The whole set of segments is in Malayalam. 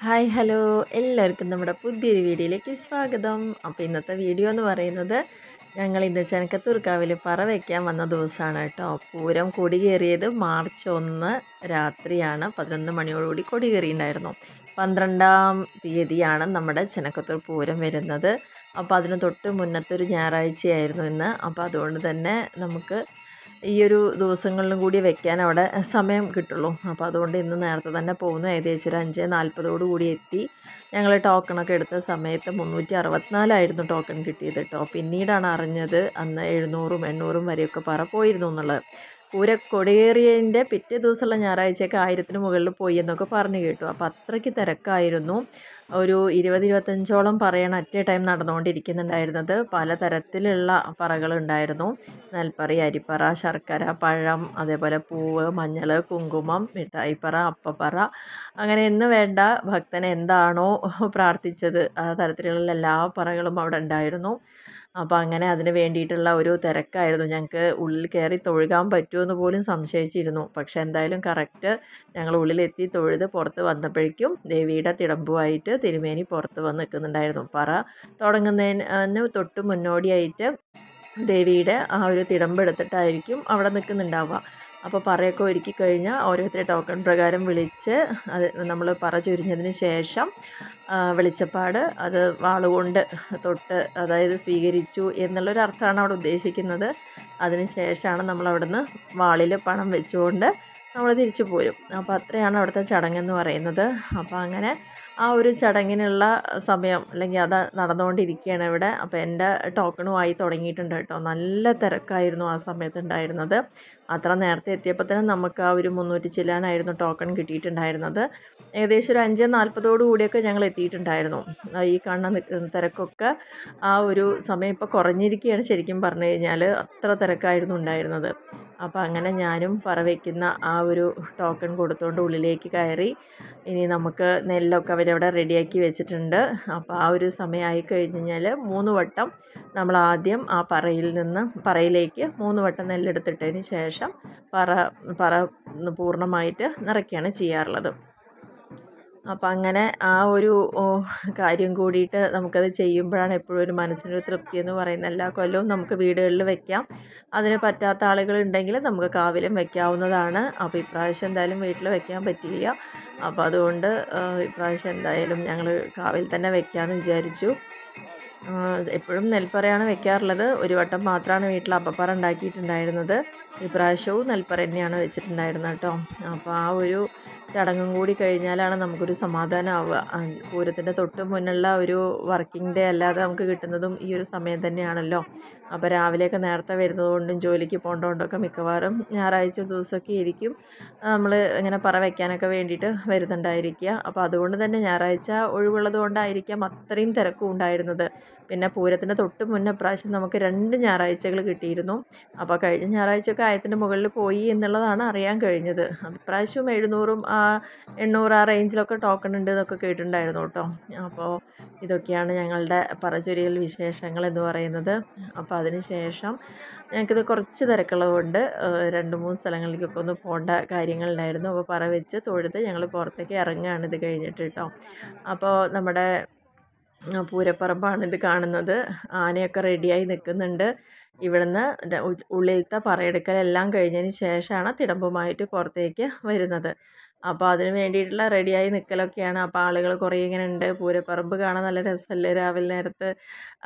ഹായ് ഹലോ എല്ലാവർക്കും നമ്മുടെ പുതിയൊരു വീഡിയോയിലേക്ക് സ്വാഗതം. അപ്പോൾ ഇന്നത്തെ വീഡിയോ എന്ന് പറയുന്നത് ഞങ്ങളിന്ന് ചെനക്കത്തൂർക്കാവിൽ പറ വയ്ക്കാൻ വന്ന ദിവസമാണ് കേട്ടോ. പൂരം കൊടി കയറിയത് മാർച്ച് 1 രാത്രിയാണ്. 11 മണിയോടുകൂടി കൊടി കയറിയിട്ടുണ്ടായിരുന്നു. 12-ാം തീയതിയാണ് നമ്മുടെ ചെനക്കത്തൂർ പൂരം വരുന്നത്. അപ്പോൾ അതിന് തൊട്ട് മുന്നത്തെ ഒരു ഞായറാഴ്ചയായിരുന്നു ഇന്ന്. അപ്പോൾ അതുകൊണ്ട് തന്നെ നമുക്ക് ഈ ഒരു ദിവസങ്ങളിലും കൂടി വെക്കാൻ അവിടെ സമയം കിട്ടുള്ളൂ. അപ്പോൾ അതുകൊണ്ട് ഇന്ന് നേരത്തെ തന്നെ പോകുന്നു. ഏകദേശം ഒരു 5:40 കൂടി എത്തി. ഞങ്ങൾ ടോക്കണൊക്കെ എടുത്ത സമയത്ത് 364 ടോക്കൺ കിട്ടിയത് കേട്ടോ. പിന്നീടാണ് അറിഞ്ഞത് അന്ന് 700-ഉം 800-ഉം വരെയൊക്കെ പറ പോയിരുന്നു എന്നുള്ളത്. കൊടിയേറിയതിൻ്റെ പിറ്റേ ദിവസമുള്ള ഞായറാഴ്ചയൊക്കെ 1000-ന് മുകളിൽ പോയി എന്നൊക്കെ പറഞ്ഞു കേട്ടു. അപ്പോൾ അത്രയ്ക്ക് തിരക്കായിരുന്നു. ഒരു 20-25ഓളം പറയാണ് അറ്റ് എ ടൈം നടന്നുകൊണ്ടിരിക്കുന്നുണ്ടായിരുന്നത്. പലതരത്തിലുള്ള പറകളുണ്ടായിരുന്നു. നെൽപ്പറ, അരിപ്പറ, ശർക്കര, പഴം, അതേപോലെ പൂവ്, മഞ്ഞൾ, കുങ്കുമം, മിഠായിപ്പറ, അപ്പപ്പറ, അങ്ങനെ എന്ന് വേണ്ട ഭക്തൻ എന്താണോ പ്രാർത്ഥിച്ചത് ആ തരത്തിലുള്ള എല്ലാ പറകളും അവിടെ ഉണ്ടായിരുന്നു. അപ്പോൾ അങ്ങനെ അതിന് വേണ്ടിയിട്ടുള്ള ഒരു തിരക്കായിരുന്നു. ഞങ്ങൾക്ക് ഉള്ളിൽ കയറി തൊഴുകാൻ പറ്റുമെന്ന് പോലും സംശയിച്ചിരുന്നു. പക്ഷേ എന്തായാലും കറക്റ്റ് ഞങ്ങൾ ഉള്ളിലെത്തി തൊഴുത് പുറത്ത് വന്നപ്പോഴേക്കും ദേവിയുടെ തിടമ്പുമായിട്ട് തിരുമേനി പുറത്ത് വന്ന് നിൽക്കുന്നുണ്ടായിരുന്നു. പറ തുടങ്ങുന്നതിന് തൊട്ട് മുന്നോടിയായിട്ട് ദേവിയുടെ ആ ഒരു തിടമ്പെടുത്തിട്ടായിരിക്കും അവിടെ നിൽക്കുന്നുണ്ടാവുക. അപ്പോൾ പറയൊക്കെ ഒരുക്കി കഴിഞ്ഞാൽ ഓരോരുത്തരെ ടോക്കൺ പ്രകാരം വിളിച്ച് അത് നമ്മൾ പറ ചൊരിഞ്ഞതിന് ശേഷം വെളിച്ചപ്പാട് അത് വാളുകൊണ്ട് തൊട്ട് അതായത് സ്വീകരിച്ചു എന്നുള്ളൊരർത്ഥമാണ് അവിടെ ഉദ്ദേശിക്കുന്നത്. അതിന് ശേഷമാണ് നമ്മൾ അവിടുന്ന് വാളിൽ പണം വെച്ചുകൊണ്ട് നമ്മൾ തിരിച്ചു പോരും. അപ്പോൾ അത്രയാണ് അവിടുത്തെ ചടങ്ങെന്ന് പറയുന്നത്. അപ്പോൾ അങ്ങനെ ആ ഒരു ചടങ്ങിനുള്ള സമയം അല്ലെങ്കിൽ അത് നടന്നുകൊണ്ടിരിക്കുകയാണ് ഇവിടെ. അപ്പോൾ എൻ്റെ ടോക്കണുമായി തുടങ്ങിയിട്ടുണ്ട് കേട്ടോ. നല്ല തിരക്കായിരുന്നു ആ സമയത്ത് ഉണ്ടായിരുന്നത്. അത്ര നേരത്തെ എത്തിയപ്പോൾ തന്നെ നമുക്ക് ആ ഒരു 300 ചില്ലാനായിരുന്നു ടോക്കൺ കിട്ടിയിട്ടുണ്ടായിരുന്നത്. ഏകദേശം ഒരു 5:40 കൂടിയൊക്കെ ഞങ്ങൾ എത്തിയിട്ടുണ്ടായിരുന്നു. ഈ കാണുന്ന തിരക്കൊക്കെ ആ ഒരു സമയം ഇപ്പോൾ കുറഞ്ഞിരിക്കുകയാണ് ശരിക്കും പറഞ്ഞു കഴിഞ്ഞാൽ. അത്ര തിരക്കായിരുന്നു ഉണ്ടായിരുന്നത്. അപ്പോൾ അങ്ങനെ ഞാനും പറ വയ്ക്കുന്ന ആ ഒരു ടോക്കൺ കൊടുത്തുകൊണ്ട് ഉള്ളിലേക്ക് കയറി. ഇനി നമുക്ക് നെല്ലൊക്കെ അവരവിടെ റെഡിയാക്കി വെച്ചിട്ടുണ്ട്. അപ്പോൾ ആ ഒരു സമയമായി കഴിഞ്ഞ് കഴിഞ്ഞാൽ 3 വട്ടം നമ്മൾ ആദ്യം ആ പറയിലേക്ക് 3 വട്ടം നെല്ലെടുത്തിട്ടതിന് ശേഷം പറ പൂർണ്ണമായിട്ട് നിറയ്ക്കുകയാണ് ചെയ്യാറുള്ളത്. അപ്പം അങ്ങനെ ആ ഒരു കാര്യം കൂടിയിട്ട് നമുക്കത് ചെയ്യുമ്പോഴാണ് എപ്പോഴും ഒരു മനസ്സിനൊരു തൃപ്തി എന്ന് പറയുന്നത്. എല്ലാ കൊല്ലവും നമുക്ക് വീടുകളിൽ വെക്കാം. അതിന് പറ്റാത്ത ആളുകളുണ്ടെങ്കിൽ നമുക്ക് കാവിലും വെക്കാവുന്നതാണ്. അപ്പോൾ ഇപ്രാവശ്യം എന്തായാലും വീട്ടിൽ വെക്കാൻ പറ്റിയില്ല. അപ്പോൾ അതുകൊണ്ട് ഇപ്രാവശ്യം എന്തായാലും ഞങ്ങൾ കാവിൽ തന്നെ വെക്കാമെന്ന് വിചാരിച്ചു. എപ്പോഴും നെൽപ്പറയാണ് വെക്കാറുള്ളത്. ഒരു വട്ടം മാത്രമാണ് വീട്ടിൽ അപ്പപ്പറ ഉണ്ടാക്കിയിട്ടുണ്ടായിരുന്നത്. ഇപ്രാവശ്യവും നെൽപ്പറ തന്നെയാണ് വെച്ചിട്ടുണ്ടായിരുന്നത് കേട്ടോ. അപ്പോൾ ആ ഒരു ചടങ്ങും കൂടി കഴിഞ്ഞാലാണ് നമുക്കൊരു സമാധാനമാവുക. പൂരത്തിൻ്റെ തൊട്ട് മുന്നുള്ള ഒരു വർക്കിംഗ് ഡേ അല്ലാതെ നമുക്ക് കിട്ടുന്നതും ഈ ഒരു സമയം തന്നെയാണല്ലോ. അപ്പോൾ രാവിലെയൊക്കെ നേരത്തെ വരുന്നതുകൊണ്ടും ജോലിക്ക് പോകേണ്ടതുകൊണ്ടൊക്കെ മിക്കവാറും ഞായറാഴ്ച ദിവസമൊക്കെ ആയിരിക്കും നമ്മൾ ഇങ്ങനെ പറ വയ്ക്കാനൊക്കെ വേണ്ടിയിട്ട് വരുന്നുണ്ടായിരിക്കുക. അപ്പോൾ അതുകൊണ്ട് തന്നെ ഞായറാഴ്ച ഒഴിവുള്ളത് കൊണ്ടായിരിക്കാം അത്രയും തിരക്കും ഉണ്ടായിരുന്നത്. പിന്നെ പൂരത്തിൻ്റെ തൊട്ട് മുന്നേ പ്രാവശ്യം നമുക്ക് 2 ഞായറാഴ്ചകൾ കിട്ടിയിരുന്നു. അപ്പോൾ കഴിഞ്ഞ ഞായറാഴ്ചയൊക്കെ 1000-ൻ്റെ മുകളിൽ പോയി എന്നുള്ളതാണ് അറിയാൻ കഴിഞ്ഞത്. ഇപ്രാവശ്യവും 700-ഉം 800 ആ റേഞ്ചിലൊക്കെ ടോക്കൺ ഉണ്ട് എന്നൊക്കെ കേട്ടിട്ടുണ്ടായിരുന്നു കേട്ടോ. അപ്പോൾ ഇതൊക്കെയാണ് ഞങ്ങളുടെ പറചൊരിയൽ വിശേഷങ്ങൾ എന്ന് പറയുന്നത്. അപ്പോൾ അതിന് ശേഷം ഞങ്ങൾക്കിത് കുറച്ച് തിരക്കുള്ളതുകൊണ്ട് 2-3 സ്ഥലങ്ങളിലേക്കൊക്കെ ഒന്ന് പോകേണ്ട കാര്യങ്ങളുണ്ടായിരുന്നു. അപ്പോൾ പറ വെച്ച് തൊഴുത് ഞങ്ങൾ പുറത്തേക്ക് ഇറങ്ങുകയാണ് ഇത് കഴിഞ്ഞിട്ട് കേട്ടോ. അപ്പോൾ നമ്മുടെ പൂരപ്പറമ്പാണ് ഇത് കാണുന്നത്. ആനയൊക്കെ റെഡിയായി നിൽക്കുന്നുണ്ട്. ഇവിടുന്ന് ഉള്ളിലത്തെ പറയെടുക്കലെല്ലാം കഴിഞ്ഞതിന് ശേഷമാണ് തിടമ്പുമായിട്ട് പുറത്തേക്ക് വരുന്നത്. അപ്പോൾ അതിന് വേണ്ടിയിട്ടുള്ള റെഡിയായി നിൽക്കലൊക്കെയാണ്. അപ്പോൾ ആളുകൾ കുറേ ഇങ്ങനെ ഉണ്ട്. പൂരപ്പറമ്പ് കാണാൻ നല്ല രസമല്ലേ രാവിലെ നേരത്ത്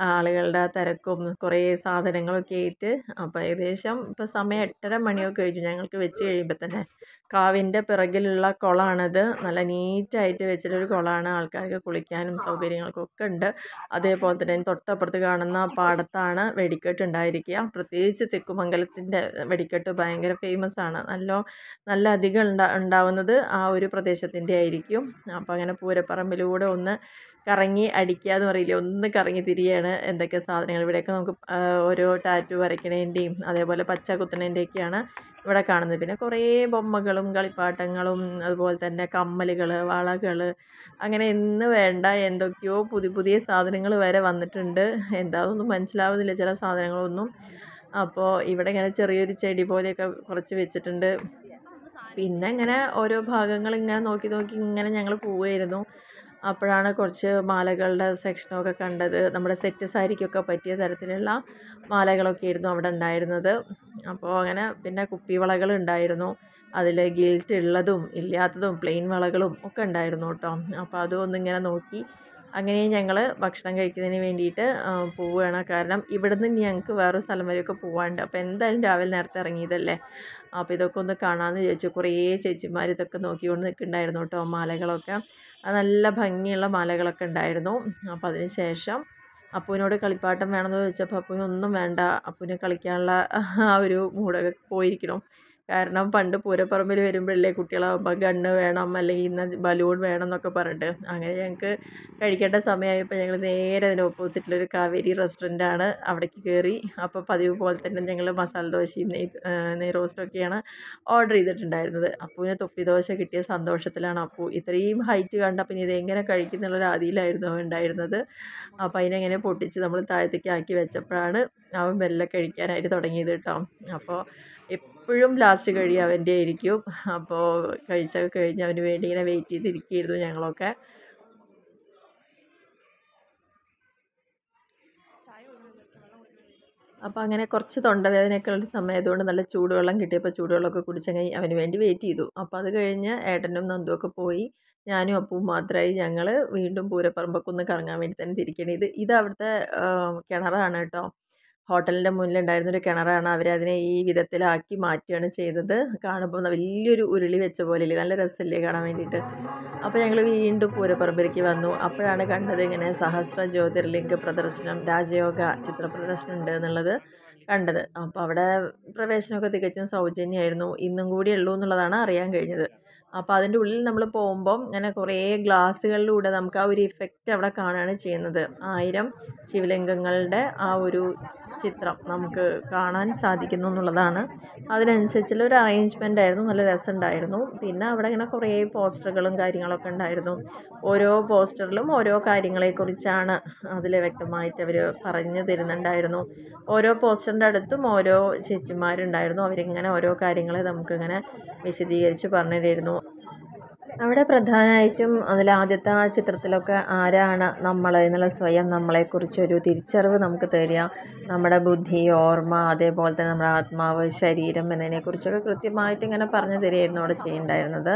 ആളുകളുടെ തിരക്കും കുറേ സാധനങ്ങളൊക്കെ ആയിട്ട്. അപ്പോൾ ഏകദേശം ഇപ്പോൾ സമയം 8:30 മണിയൊക്കെ കഴിഞ്ഞു ഞങ്ങൾക്ക് വെച്ച് കഴിയുമ്പോൾ തന്നെ. കാവിൻ്റെ പിറകിലുള്ള കുളമാണിത്. നല്ല നീറ്റായിട്ട് വെച്ചിട്ടൊരു കുളമാണ്. ആൾക്കാർക്ക് കുളിക്കാനും സൗകര്യങ്ങൾക്കൊക്കെ ഉണ്ട്. അതേപോലെ തന്നെ തൊട്ടപ്പുറത്ത് കാണുന്ന പാടത്താണ് വെടിക്കെട്ട് ഉണ്ടായിരിക്കുക. പ്രത്യേകിച്ച് തെക്കുമംഗലത്തിൻ്റെ വെടിക്കെട്ട് ഭയങ്കര ഫേമസ് ആണ്. നല്ല അധികം ഉണ്ടാവുന്നത് ആ ഒരു പ്രദേശത്തിൻ്റെ ആയിരിക്കും. അപ്പോൾ അങ്ങനെ പൂരപ്പറമ്പിലൂടെ ഒന്ന് കറങ്ങി അടിക്കുക എന്ന് പറയില്ലേ, ഒന്ന് കറങ്ങി തിരിയാണ്. എന്തൊക്കെ സാധനങ്ങൾ ഇവിടെയൊക്കെ നമുക്ക് ഓരോ ടാറ്റു വരയ്ക്കണേൻ്റെയും അതേപോലെ പച്ച കുത്തണേൻ്റെയൊക്കെയാണ് ഇവിടെ കാണുന്നത്. പിന്നെ കുറേ ബൊമ്മകളും കളിപ്പാട്ടങ്ങളും അതുപോലെ തന്നെ കമ്മലുകൾ, വളകൾ, അങ്ങനെ എന്ന് വേണ്ട എന്തൊക്കെയോ പുതിയ സാധനങ്ങൾ വരെ വന്നിട്ടുണ്ട്. എന്താണെന്നൊന്നും മനസ്സിലാവുന്നില്ല ചില സാധനങ്ങളൊന്നും. അപ്പോൾ ഇവിടെ ഇങ്ങനെ ചെറിയൊരു ചെടി പോലെയൊക്കെ കുറച്ച് വെച്ചിട്ടുണ്ട്. പിന്നെ ഇങ്ങനെ ഓരോ ഭാഗങ്ങൾ ഇങ്ങനെ നോക്കി ഇങ്ങനെ ഞങ്ങൾ പോവുമായിരുന്നു. അപ്പോഴാണ് കുറച്ച് മാലകളുടെ സെക്ഷനൊക്കെ കണ്ടത്. നമ്മുടെ സെറ്റ് സാരിക്കൊക്കെ പറ്റിയ തരത്തിലുള്ള മാലകളൊക്കെ ആയിരുന്നു അവിടെ ഉണ്ടായിരുന്നത്. അപ്പോൾ അങ്ങനെ പിന്നെ കുപ്പിവളകൾ ഉണ്ടായിരുന്നു. അതിൽ ഗിൽറ്റ് ഉള്ളതും ഇല്ലാത്തതും പ്ലെയിൻ വളകളും ഒക്കെ ഉണ്ടായിരുന്നു കേട്ടോ. അപ്പോൾ അതും ഒന്നിങ്ങനെ നോക്കി അങ്ങനെ ഞങ്ങൾ ഭക്ഷണം കഴിക്കുന്നതിന് വേണ്ടിയിട്ട് പോവുകയാണ്. കാരണം ഇവിടുന്ന് ഞങ്ങൾക്ക് വേറൊരു സ്ഥലം വരെയൊക്കെ പോകാനുണ്ട്. അപ്പോൾ എന്തായാലും രാവിലെ നേരത്തെ ഇറങ്ങിയതല്ലേ, അപ്പോൾ ഇതൊക്കെ ഒന്ന് കാണാമെന്ന് ചോദിച്ചു. കുറേ ചേച്ചിമാർ ഇതൊക്കെ നോക്കിക്കൊണ്ട് നിൽക്കുന്നുണ്ടായിരുന്നു കേട്ടോ. മാലകളൊക്കെ നല്ല ഭംഗിയുള്ള മാലകളൊക്കെ ഉണ്ടായിരുന്നു. അപ്പോൾ അതിന് ശേഷം അപ്പൂവിനോട് കളിപ്പാട്ടം വേണമെന്ന് ചോദിച്ചപ്പോൾ അപ്പൂവിനൊന്നും വേണ്ട, അപ്പൂവിന് കളിക്കാനുള്ള ആ ഒരു മൂടൊക്കെ പോയിരിക്കണം. കാരണം പണ്ട് പൂരപ്പറമ്പിൽ വരുമ്പോഴല്ലേ കുട്ടികളാകുമ്പോൾ ഗണ്ണ് വേണം അല്ലെങ്കിൽ ഇന്ന ബലൂൺ വേണം എന്നൊക്കെ പറഞ്ഞിട്ട്. അങ്ങനെ ഞങ്ങൾക്ക് കഴിക്കേണ്ട സമയമായപ്പോൾ ഞങ്ങൾ നേരെ അതിന് ഓപ്പോസിറ്റിലൊരു കാവേരി റെസ്റ്റോറൻറ്റാണ്, അവിടേക്ക് കയറി. അപ്പോൾ പതിവ് പോലെ തന്നെ ഞങ്ങൾ മസാല ദോശയും നെയ് റോസ്റ്റൊക്കെയാണ് ഓർഡർ ചെയ്തിട്ടുണ്ടായിരുന്നത്. അപ്പൂവിന് തൊപ്പി ദോശ കിട്ടിയ സന്തോഷത്തിലാണ്. അപ്പൂ ഇത്രയും ഹൈറ്റ് കണ്ടപ്പോൾ ഇനി ഇതെങ്ങനെ കഴിക്കുന്നുള്ളൊരു ആദിയിലായിരുന്നു അവൻ ഉണ്ടായിരുന്നത്. അപ്പോൾ അതിനെങ്ങനെ പൊട്ടിച്ച് നമ്മൾ താഴത്തേക്ക് ആക്കി വെച്ചപ്പോഴാണ് അവൻ മെല്ലെ കഴിക്കാനായിട്ട് തുടങ്ങിയത് കേട്ടോ. അപ്പോൾ എപ്പോഴും ലാസ്റ്റ് കഴിയും അവൻ്റെ ആയിരിക്കും. അപ്പോൾ കഴിച്ചൊക്കെ കഴിഞ്ഞ് അവന് വേണ്ടി ഇങ്ങനെ വെയിറ്റ് ചെയ്തിരിക്കുകയായിരുന്നു ഞങ്ങളൊക്കെ. അപ്പോൾ അങ്ങനെ കുറച്ച് തൊണ്ടവേദനയൊക്കെ ഉള്ള സമയത്തുകൊണ്ട് നല്ല ചൂടുവെള്ളം കിട്ടിയപ്പോൾ ചൂടുവെള്ളമൊക്കെ കുടിച്ചങ്ങനെ അവന് വേണ്ടി വെയിറ്റ് ചെയ്തു. അപ്പോൾ അത് കഴിഞ്ഞ് ഏട്ടനും നന്ദുവൊക്കെ പോയി. ഞാനും അപ്പവും മാത്രമായി ഞങ്ങൾ വീണ്ടും പൂരപ്പറമ്പൊക്കെ ഒന്ന് കറങ്ങാൻ വേണ്ടി തന്നെ തിരിക്കണത്. ഇത് അവിടുത്തെ കിണറാണ് കേട്ടോ. ഹോട്ടലിൻ്റെ മുന്നിലുണ്ടായിരുന്നൊരു കിണറാണ്. അവരതിനെ ഈ വിധത്തിലാക്കി മാറ്റുകയാണ് ചെയ്തത്. കാണുമ്പോൾ വലിയൊരു ഉരുളി വെച്ച പോലെയല്ലേ, നല്ല രസമല്ലേ കാണാൻ വേണ്ടിയിട്ട്. അപ്പോൾ ഞങ്ങൾ വീണ്ടും പൂരപ്പറമ്പിലേക്ക് വന്നു. അപ്പോഴാണ് കണ്ടത് ഇങ്ങനെ സഹസ്ര ജ്യോതിർലിംഗ പ്രദർശനം, രാജയോഗ ചിത്ര പ്രദർശനം ഉണ്ട് എന്നുള്ളത് കണ്ടത്. അപ്പോൾ അവിടെ പ്രവേശനമൊക്കെ തികച്ചും സൗജന്യമായിരുന്നു. ഇന്നും കൂടി ഉള്ളൂ എന്നുള്ളതാണ് അറിയാൻ കഴിഞ്ഞത്. അപ്പോൾ അതിൻ്റെ ഉള്ളിൽ നമ്മൾ പോകുമ്പം ഇങ്ങനെ കുറേ ഗ്ലാസ്സുകളിലൂടെ നമുക്ക് ആ ഒരു ഇഫക്റ്റ് അവിടെ കാണുകയാണ് ചെയ്യുന്നത്. 1000 ശിവലിംഗങ്ങളുടെ ആ ഒരു ചിത്രം നമുക്ക് കാണാൻ സാധിക്കുന്നു എന്നുള്ളതാണ്. അതിനനുസരിച്ചുള്ള ഒരു അറേഞ്ച്മെൻ്റ് ആയിരുന്നു, നല്ല രസമുണ്ടായിരുന്നു. പിന്നെ അവിടെ ഇങ്ങനെ കുറേ പോസ്റ്ററുകളും കാര്യങ്ങളൊക്കെ ഉണ്ടായിരുന്നു. ഓരോ പോസ്റ്ററിലും ഓരോ കാര്യങ്ങളെക്കുറിച്ചാണ് അതിൽ വ്യക്തമായിട്ട് അവർ പറഞ്ഞു തരുന്നുണ്ടായിരുന്നു. ഓരോ പോസ്റ്ററിൻ്റെ അടുത്തും ഓരോ ചേച്ചിമാരുണ്ടായിരുന്നു. അവരിങ്ങനെ ഓരോ കാര്യങ്ങളെ നമുക്കിങ്ങനെ വിശദീകരിച്ച് പറഞ്ഞു തരുന്നു. അവിടെ പ്രധാനമായിട്ടും അതിലാദ്യത്തെ ആ ചിത്രത്തിലൊക്കെ ആരാണ് നമ്മൾ എന്നുള്ള സ്വയം നമ്മളെക്കുറിച്ചൊരു തിരിച്ചറിവ് നമുക്ക് തരിക. നമ്മുടെ ബുദ്ധി, ഓർമ്മ, അതേപോലെ തന്നെ നമ്മുടെ ആത്മാവ്, ശരീരം എന്നതിനെക്കുറിച്ചൊക്കെ കൃത്യമായിട്ട് ഇങ്ങനെ പറഞ്ഞു തരികയായിരുന്നു അവിടെ ചെയ്യുന്നുണ്ടായിരുന്നത്.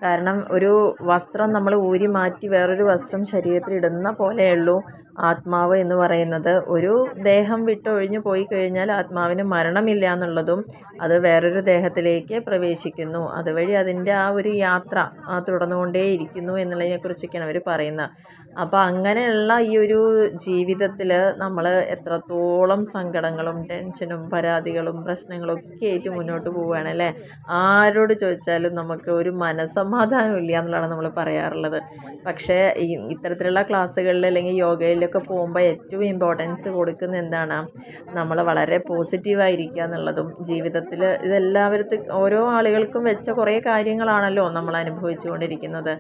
കാരണം ഒരു വസ്ത്രം നമ്മൾ ഊരി മാറ്റി വേറൊരു വസ്ത്രം ശരീരത്തിൽ ഇടുന്ന പോലെയുള്ളൂ ആത്മാവ് എന്ന് പറയുന്നത്. ഒരു ദേഹം വിട്ടൊഴിഞ്ഞു പോയി കഴിഞ്ഞാൽ ആത്മാവിന് മരണമില്ല എന്നുള്ളതും അത് വേറൊരു ദേഹത്തിലേക്ക് പ്രവേശിക്കുന്നു, അതുവഴി അതിൻ്റെ ആ ഒരു യാത്ര തുടർന്നുകൊണ്ടേയിരിക്കുന്നു എന്നുള്ളതിനെക്കുറിച്ചൊക്കെയാണ് അവർ പറയുന്നത്. അപ്പോൾ അങ്ങനെയുള്ള ഈ ഒരു ജീവിതത്തിൽ നമ്മൾ എത്രത്തോളം സങ്കടങ്ങളും ടെൻഷനും പരാതികളും പ്രശ്നങ്ങളും ഒക്കെ ആയിട്ട് മുന്നോട്ട് പോവുകയാണ് അല്ലേ. ആരോട് ചോദിച്ചാലും നമുക്ക് ഒരു മനസ്സമാധാനം ഇല്ല എന്നുള്ളതാണ് നമ്മൾ പറയാറുള്ളത്. പക്ഷേ ഇത്തരത്തിലുള്ള ക്ലാസ്സുകളിൽ അല്ലെങ്കിൽ യോഗയിലൊക്കെ പോകുമ്പോൾ ഏറ്റവും ഇമ്പോർട്ടൻസ് കൊടുക്കുന്ന എന്താണ്, നമ്മൾ വളരെ പോസിറ്റീവായിരിക്കുക എന്നുള്ളതും ജീവിതത്തിൽ ഇതെല്ലാവരും ഓരോ ആളുകൾക്കും വെച്ച കുറേ കാര്യങ്ങളാണല്ലോ നമ്മൾ അനുഭവിച്ചുകൊണ്ടിരിക്കുന്നത്.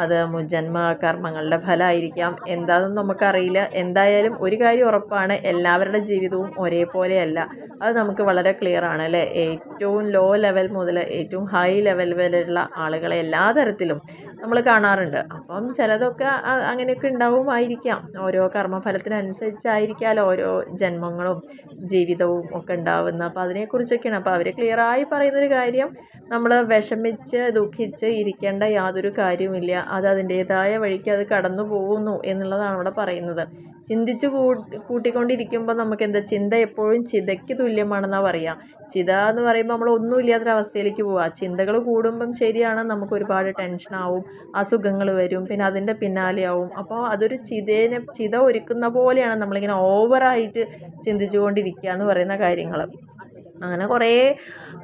അത് മുജ്ജന്മ കർമ്മങ്ങളുടെ ഫലമായിരിക്കാം, എന്താണെന്ന് നമുക്കറിയില്ല. എന്തായാലും ഒരു കാര്യം ഉറപ്പാണ്, എല്ലാവരുടെ ജീവിതവും ഒരേപോലെയല്ല. അത് നമുക്ക് വളരെ ക്ലിയർ ആണ് അല്ലേ. ഏറ്റവും ലോ ലെവൽ മുതൽ ഏറ്റവും ഹൈ ലെവൽ വരെയുള്ള ആളുകളെ എല്ലാ തരത്തിലും നമ്മൾ കാണാറുണ്ട്. അപ്പം ചിലതൊക്കെ അങ്ങനെയൊക്കെ ഉണ്ടാവുമായിരിക്കാം, ഓരോ കർമ്മഫലത്തിനനുസരിച്ചായിരിക്കാമല്ലോ ഓരോ ജന്മങ്ങളും ജീവിതവും ഒക്കെ ഉണ്ടാവുന്നത്. അപ്പോൾ അതിനെക്കുറിച്ചൊക്കെയാണ്. അപ്പോൾ അവർ ക്ലിയറായി പറയുന്നൊരു കാര്യം, നമ്മൾ വിഷമിച്ച് ദുഃഖിച്ച് ഇരിക്കേണ്ട യാതൊരു കാര്യവുമില്ല, അത് അതിൻ്റേതായ വഴിക്ക് അത് കടന്നു പോകുന്നു എന്നുള്ളതാണ് അവിടെ പറയുന്നത്. ചിന്തിച്ച് കൂട്ടിക്കൊണ്ടിരിക്കുമ്പോൾ നമുക്ക് എന്താ, ചിന്ത എപ്പോഴും ചിതയ്ക്ക് തുല്യമാണെന്നാണ് പറയുക. ചിത എന്ന് പറയുമ്പോൾ നമ്മൾ ഒന്നുമില്ലാത്തൊരവസ്ഥയിലേക്ക് പോവുക. ചിന്തകൾ കൂടുമ്പം ശരിയാണ്, നമുക്ക് ഒരുപാട് ടെൻഷനാവും, അസുഖങ്ങൾ വരും, പിന്നെ അതിൻ്റെ പിന്നാലെയാവും. അപ്പോൾ അതൊരു ചിത ഒരുക്കുന്ന പോലെയാണ് നമ്മളിങ്ങനെ ഓവറായിട്ട് ചിന്തിച്ചു കൊണ്ടിരിക്കുക എന്ന് പറയുന്ന കാര്യങ്ങൾ. അങ്ങനെ കുറേ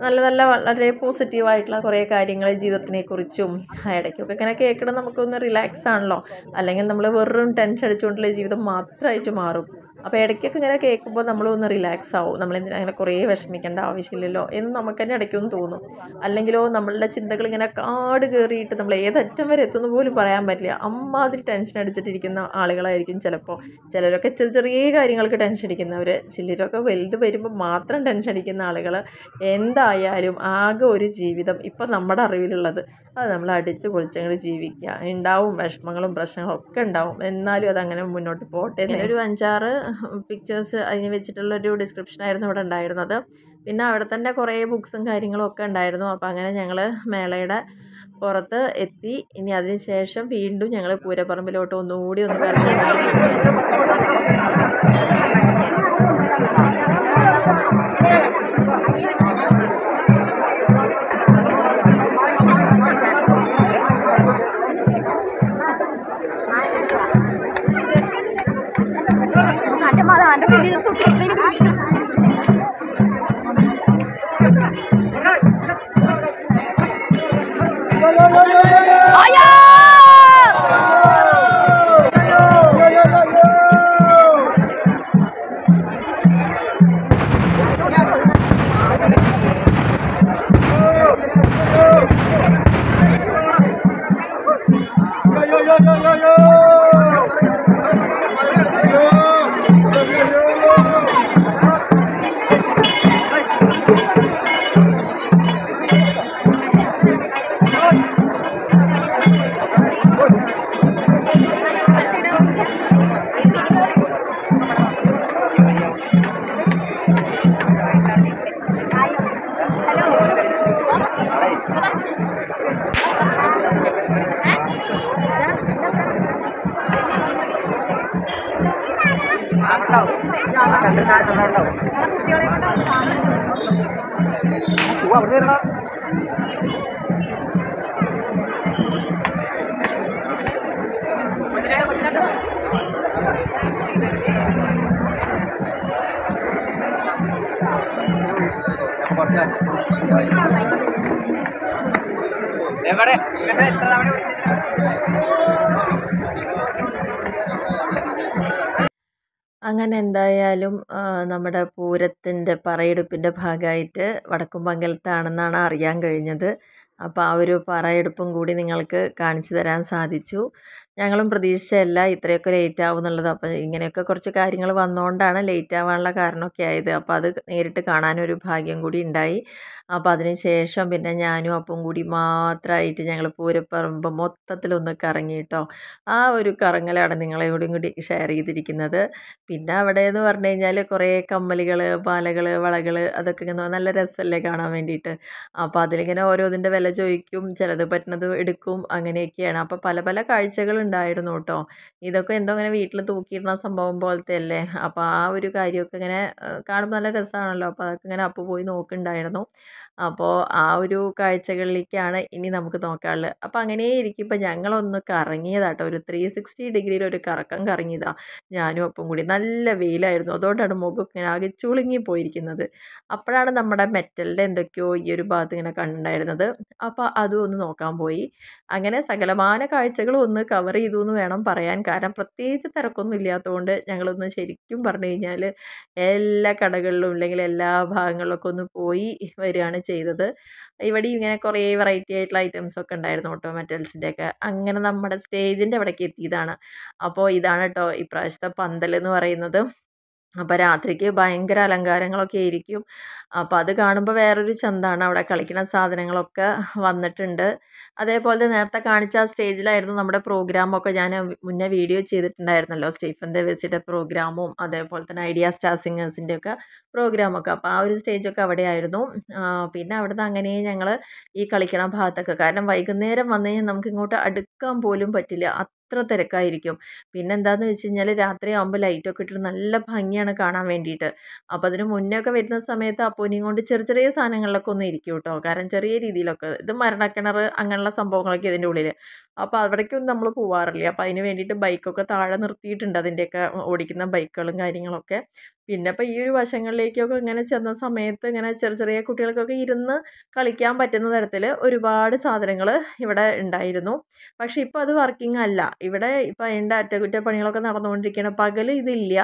നല്ല നല്ല വളരെ പോസിറ്റീവായിട്ടുള്ള കുറേ കാര്യങ്ങൾ ജീവിതത്തിനെക്കുറിച്ചും ഇടയ്ക്കൊക്കെ ഇങ്ങനെ കേൾക്കണം, നമുക്കൊന്ന് റിലാക്സ് ആണല്ലോ. അല്ലെങ്കിൽ നമ്മൾ വെറും ടെൻഷൻ അടിച്ചുകൊണ്ടുള്ള ജീവിതം മാത്രമായിട്ട് മാറും. അപ്പോൾ ഇടയ്ക്കൊക്കെ ഇങ്ങനെ കേൾക്കുമ്പോൾ നമ്മളൊന്ന് റിലാക്സ് ആവും. നമ്മളെന്തിനാ അങ്ങനെ കുറേ വിഷമിക്കേണ്ട ആവശ്യമില്ലല്ലോ എന്ന് നമുക്ക് തന്നെ ഇടയ്ക്കൊന്ന് തോന്നും. അല്ലെങ്കിലോ നമ്മളുടെ ചിന്തകൾ ഇങ്ങനെ കാട് കയറിയിട്ട് നമ്മൾ ഏതറ്റം വരെ എത്തുന്ന പോലും പറയാൻ പറ്റില്ല. അമ്മാതിരി ടെൻഷൻ അടിച്ചിട്ടിരിക്കുന്ന ആളുകളായിരിക്കും ചിലപ്പോൾ. ചിലരൊക്കെ ചെറിയ ചെറിയ കാര്യങ്ങൾക്ക് ടെൻഷൻ അടിക്കുന്നവർ, ചിലരൊക്കെ വലുത് വരുമ്പോൾ മാത്രം ടെൻഷൻ അടിക്കുന്ന ആളുകൾ. എന്തായാലും ആകെ ഒരു ജീവിതം ഇപ്പം നമ്മുടെ അറിവിലുള്ളത്, അത് നമ്മൾ അടിച്ച് പൊളിച്ചങ്ങോട്ട് ജീവിക്കുക. ഉണ്ടാവും വിഷമങ്ങളും പ്രശ്നങ്ങളും ഒക്കെ ഉണ്ടാവും, എന്നാലും അതങ്ങനെ മുന്നോട്ട് പോട്ടെ. ഒരു 5-6 പിക്ചേഴ്സ് അതിന് വെച്ചിട്ടുള്ളൊരു ഡിസ്ക്രിപ്ഷനായിരുന്നു ഇവിടെ ഉണ്ടായിരുന്നത്. പിന്നെ അവിടെ തന്നെ കുറേ ബുക്സും കാര്യങ്ങളും ഒക്കെ ഉണ്ടായിരുന്നു. അപ്പോൾ അങ്ങനെ ഞങ്ങൾ മേളയുടെ പുറത്ത് എത്തി. ഇനി അതിന് ശേഷം വീണ്ടും ഞങ്ങൾ പൂരപ്പറമ്പിലോട്ട് ഒന്നുകൂടി ഒന്ന് കറങ്ങി. അങ്ങനെ എന്തായാലും നമ്മുടെ പൂരത്തിൻ്റെ പറയെടുപ്പിൻ്റെ ഭാഗമായിട്ട് വടക്കുംപങ്കലത്താണെന്നാണ് അറിയാൻ കഴിഞ്ഞത്. അപ്പോൾ ആ ഒരു പറയെടുപ്പും കൂടി നിങ്ങൾക്ക് കാണിച്ചു തരാൻ സാധിച്ചു. ഞങ്ങളും പ്രതീക്ഷിച്ചല്ല ഇത്രയൊക്കെ ലേറ്റ് ആവും എന്നുള്ളത്. അപ്പോൾ ഇങ്ങനെയൊക്കെ കുറച്ച് കാര്യങ്ങൾ വന്നുകൊണ്ടാണ് ലേറ്റ് ആവാനുള്ള കാരണമൊക്കെ ആയത്. അപ്പോൾ അത് നേരിട്ട് കാണാനൊരു ഭാഗ്യം കൂടി ഉണ്ടായി. അപ്പോൾ അതിന് ശേഷം പിന്നെ ഞാനും അപ്പം കൂടി മാത്രമായിട്ട് ഞങ്ങൾ പൂരപ്പറമ്പ് മൊത്തത്തിലൊന്ന് കറങ്ങി കേട്ടോ. ആ ഒരു കറങ്ങലാണ് നിങ്ങളെയോടും കൂടി ഷെയർ ചെയ്തിരിക്കുന്നത്. പിന്നെ അവിടെ എന്ന് പറഞ്ഞു കഴിഞ്ഞാൽ കുറേ കമ്മലുകൾ, മാലകൾ, വളകൾ, അതൊക്കെ ഇങ്ങനെ നല്ല രസമല്ലേ കാണാൻ വേണ്ടിയിട്ട്. അപ്പോൾ അതിലിങ്ങനെ ഓരോതിൻ്റെ വില ചോദിക്കും, ചിലത് പറ്റുന്നത് എടുക്കും, അങ്ങനെയൊക്കെയാണ്. അപ്പോൾ പല പല കാഴ്ചകൾ ഉണ്ടായിരുന്നു കേട്ടോ. ഇതൊക്കെ എന്തോ ഇങ്ങനെ വീട്ടിൽ തൂക്കിയിടുന്ന സംഭവം പോലത്തെ അല്ലേ. അപ്പോൾ ആ ഒരു കാര്യമൊക്കെ ഇങ്ങനെ കാണുമ്പോൾ നല്ല രസമാണല്ലോ. അപ്പോൾ അതൊക്കെ ഇങ്ങനെ അപ്പോൾ പോയി നോക്കുന്നുണ്ടായിരുന്നു. അപ്പോൾ ആ ഒരു കാഴ്ചകളിലേക്കാണ് ഇനി നമുക്ക് നോക്കാനുള്ളത്. അപ്പോൾ അങ്ങനെ ഇരിക്കും. ഇപ്പോൾ ഞങ്ങളൊന്ന് കറങ്ങിയതാട്ടോ, ഒരു 360 ഡിഗ്രിയിൽ ഒരു കറക്കം കറങ്ങിയതാണ് ഞാനും അപ്പം കൂടി. നല്ല വെയിലായിരുന്നു, അതുകൊണ്ടാണ് മുഖമൊക്കെ ഇങ്ങനെ ആകെ ചുളുങ്ങി പോയിരിക്കുന്നത്. അപ്പോഴാണ് നമ്മുടെ മെറ്റലിൻ്റെ എന്തൊക്കെയോ ഈ ഒരു ഭാഗത്ത് ഇങ്ങനെ കണ്ടുണ്ടായിരുന്നത്. അപ്പോൾ അതും ഒന്ന് നോക്കാൻ പോയി. അങ്ങനെ സകലമാന കാഴ്ചകളും ഒന്ന് കവർ ചെയ്തു എന്ന് വേണം പറയാൻ. കാരണം പ്രത്യേകിച്ച് തിരക്കൊന്നും ഇല്ലാത്തതുകൊണ്ട് ഞങ്ങളൊന്ന് ശരിക്കും പറഞ്ഞു കഴിഞ്ഞാൽ എല്ലാ കടകളിലും അല്ലെങ്കിൽ എല്ലാ ഭാഗങ്ങളിലൊക്കെ ഒന്ന് പോയി വരികയാണ് ചെയ്തത്. ഇവിടെ ഇങ്ങനെ കുറേ വെറൈറ്റി ആയിട്ടുള്ള ഐറ്റംസൊക്കെ ഉണ്ടായിരുന്നു കേട്ടോ, മെറ്റൽസിൻ്റെയൊക്കെ. അങ്ങനെ നമ്മുടെ സ്റ്റേജിൻ്റെ അവിടേക്ക് എത്തിയതാണ്. അപ്പോൾ ഇതാണ് കേട്ടോ ഇപ്രാവശ്യത്തെ പന്തൽ എന്ന് പറയുന്നത്. അപ്പോൾ രാത്രിക്ക് ഭയങ്കര അലങ്കാരങ്ങളൊക്കെ ആയിരിക്കും. അപ്പോൾ അത് കാണുമ്പോൾ വേറൊരു ചന്താണ്. അവിടെ കളിക്കുന്ന സാധനങ്ങളൊക്കെ വന്നിട്ടുണ്ട്. അതേപോലെ നേരത്തെ കാണിച്ച ആ സ്റ്റേജിലായിരുന്നു നമ്മുടെ പ്രോഗ്രാമൊക്കെ ഞാൻ മുന്നേ വീഡിയോ ചെയ്തിട്ടുണ്ടായിരുന്നല്ലോ. സ്റ്റീഫൻ ദേവസിയുടെ പ്രോഗ്രാമും അതേപോലെ തന്നെ ഐഡിയ സ്റ്റാർ സിംഗേഴ്സിൻ്റെ ഒക്കെ പ്രോഗ്രാമൊക്കെ. അപ്പോൾ ആ ഒരു സ്റ്റേജൊക്കെ അവിടെയായിരുന്നു. പിന്നെ അവിടുന്ന് അങ്ങനെ ഞങ്ങൾ ഈ കളിക്കണ ഭാഗത്തൊക്കെ, കാരണം വൈകുന്നേരം വന്നു കഴിഞ്ഞാൽ നമുക്ക് ഇങ്ങോട്ട് അടുക്കാൻ പോലും പറ്റില്ല, അത്ര തിരക്കായിരിക്കും. പിന്നെ എന്താണെന്ന് വെച്ച് കഴിഞ്ഞാൽ രാത്രി ആകുമ്പോൾ ലൈറ്റൊക്കെ ഇട്ടിട്ട് നല്ല ഭംഗിയാണ് കാണാൻ വേണ്ടിയിട്ട്. അപ്പോൾ അതിന് മുന്നേ ഒക്കെ വരുന്ന സമയത്ത് അപ്പൂനെയും കൊണ്ട് ചെറിയ ചെറിയ സാധനങ്ങളിലൊക്കെ ഒന്ന് ഇരിക്കും കേട്ടോ. കാരണം ചെറിയ രീതിയിലൊക്കെ ഇത് മരണക്കിണർ അങ്ങനെയുള്ള സംഭവങ്ങളൊക്കെ ഇതിൻ്റെ ഉള്ളിൽ. അപ്പോൾ അവിടേക്കൊന്നും നമ്മൾ പോവാറില്ല. അപ്പോൾ അതിന് വേണ്ടിയിട്ട് ബൈക്കൊക്കെ താഴെ നിർത്തിയിട്ടുണ്ട്, അതിൻ്റെയൊക്കെ ഓടിക്കുന്ന ബൈക്കുകളും കാര്യങ്ങളൊക്കെ. പിന്നെ ഇപ്പോൾ ഈ ഒരു വശങ്ങളിലേക്കൊക്കെ ഇങ്ങനെ ചെന്ന സമയത്ത് ഇങ്ങനെ ചെറിയ ചെറിയ കുട്ടികൾക്കൊക്കെ ഇരുന്ന് കളിക്കാൻ പറ്റുന്ന തരത്തിൽ ഒരുപാട് സാധനങ്ങൾ ഇവിടെ ഉണ്ടായിരുന്നു. പക്ഷേ ഇപ്പോൾ അത് വർക്കിംഗ് അല്ല. ഇവിടെ ഇപ്പം അതിൻ്റെ അറ്റകുറ്റപ്പണികളൊക്കെ നടന്നുകൊണ്ടിരിക്കുകയാണ്. പകൽ ഇതില്ല,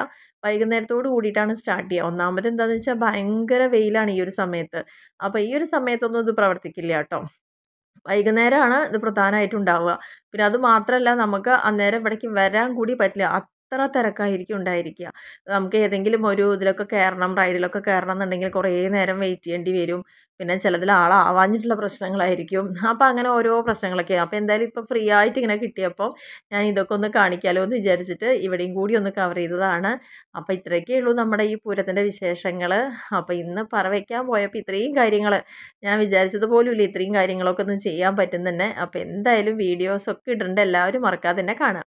വൈകുന്നേരത്തോട് കൂടിയിട്ടാണ് സ്റ്റാർട്ട് ചെയ്യുക. ഒന്നാമത് എന്താണെന്ന് വെച്ചാൽ ഭയങ്കര വെയിലാണ് ഈ ഒരു സമയത്ത്. അപ്പോൾ ഈ ഒരു സമയത്തൊന്നും ഇത് പ്രവർത്തിക്കില്ല കേട്ടോ. വൈകുന്നേരമാണ് ഇത് പ്രധാനമായിട്ടും ഉണ്ടാവുക. പിന്നെ അത് മാത്രമല്ല, നമുക്ക് അന്നേരം ഇവിടേക്ക് വരാൻ കൂടി പറ്റില്ല. അത്ര തിരക്കായിരിക്കും ഉണ്ടായിരിക്കുക. നമുക്ക് ഏതെങ്കിലും ഒരു ഇതിലൊക്കെ കയറണം, റൈഡിലൊക്കെ കയറണം എന്നുണ്ടെങ്കിൽ കുറേ നേരം വെയിറ്റ് ചെയ്യേണ്ടി വരും. പിന്നെ ചിലതിൽ ആളാവാഞ്ഞിട്ടുള്ള പ്രശ്നങ്ങളായിരിക്കും. അപ്പോൾ അങ്ങനെ ഓരോ പ്രശ്നങ്ങളൊക്കെയാണ്. അപ്പോൾ എന്തായാലും ഇപ്പോൾ ഫ്രീ ആയിട്ട് ഇങ്ങനെ കിട്ടിയപ്പോൾ ഞാൻ ഇതൊക്കെ ഒന്ന് കാണിക്കാമല്ലോ എന്ന് വിചാരിച്ചിട്ട് ഇവിടെയും കൂടി ഒന്ന് കവർ ചെയ്തതാണ്. അപ്പോൾ ഇത്രയൊക്കെ ഉള്ളൂ നമ്മുടെ ഈ പൂരത്തിൻ്റെ വിശേഷങ്ങൾ. അപ്പോൾ ഇന്ന് പറ വയ്ക്കാൻ പോയപ്പോൾ ഇത്രയും കാര്യങ്ങൾ ഞാൻ വിചാരിച്ചത് പോലും ഇല്ല, ഇത്രയും കാര്യങ്ങളൊക്കെ ഒന്ന് ചെയ്യാൻ പറ്റും തന്നെ. അപ്പോൾ എന്തായാലും വീഡിയോസൊക്കെ ഇടേണ്ട, എല്ലാവരും മറക്കാതെ തന്നെ കാണാം.